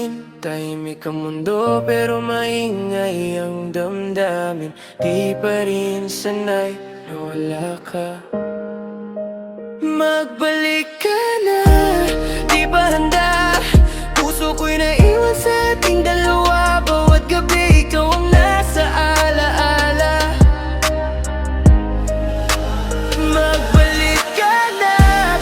pansin, tahimik ang mundo pero maingay ang damdamin. Di pa rin sanay na wala ka. Magbalik ka na, di ba handa? Puso ko'y naiwan sa ating dalawa. Bawat gabi ikaw ang nasa alaala. Magbalik ka na,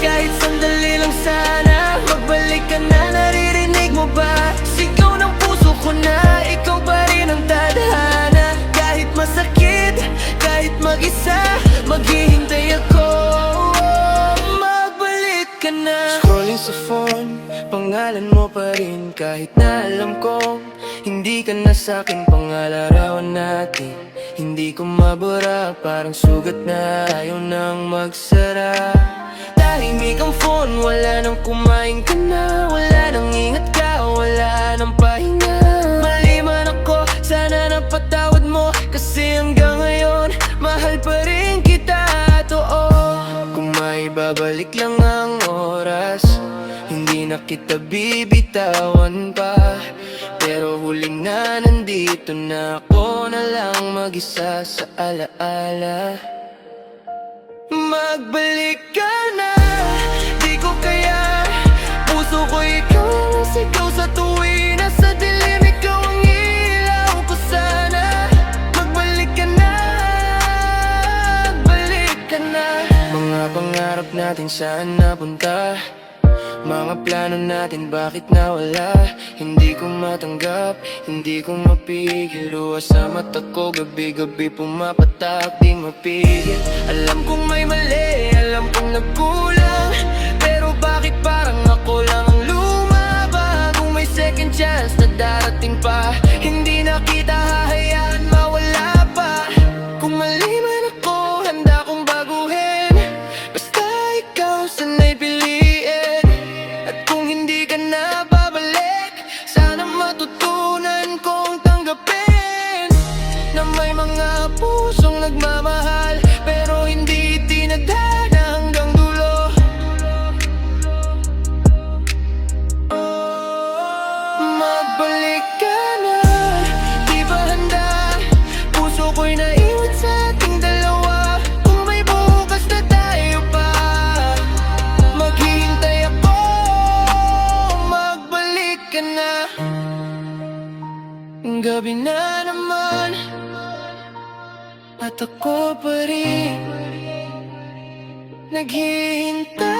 kahit sandali lang sana. Magbalik ka na, naririnig mo ba? Sigaw ng puso ko na, ikaw pa rin ang tadhana. Kahit masakit, kahit mag-isa, maghihintay ako. Magbalik ka na. Scrolling sa phone, pangalan mo pa rin. Kahit na alam kong hindi ka na sa'kin, pangalarawan natin hindi ko mabura, parang sugat na ayaw nang magsara. Tahimik ang phone, wala nang kumain ka na. Wala nang ingat ka, wala nang pahinga. Mali man ako, sana napatawad mo. Kasi hanggang ngayon, mahal pa rin kita, totoo. Kung may babalik lang ang oras, hindi na kita bibitawan pa. Pero huling na nandito na ako na lang mag-isa sa alaala. Magbalik ka na, di ko kaya. Puso ko ikaw ang sigaw sa tuwing nasa dilim. Ikaw ang ilaw ko sana. Magbalik ka na, magbalik ka na. Mga pangarap natin saan napunta? Mga plano natin bakit nawala? Hindi ko matanggap, hindi ko mapigil. Luha sa mata ko, gabi-gabi pumapatak, di mapigil. Alam kong may mali, alam kong nagkulang. Pero bakit parang ako lang ang lumaba? Kung may second chance na darating pa, hindi na kita hahayaan mawala pa. Kung mali man ako, handa kong baguhin. Basta ikaw sana'y piliin. At kung hindi ka na babalik, sana matutunan kong tanggapin na may mga pusong nagmamahal pero hindi tinadhana hanggang dulo. Magbalik ka na, di ba handa? Puso ko'y naiwan sa ating dalawa. Kung may bukas na tayo pa, maghihintay ako. Magbalik ka na. Gabi na naman at ako pa rin naghihintay.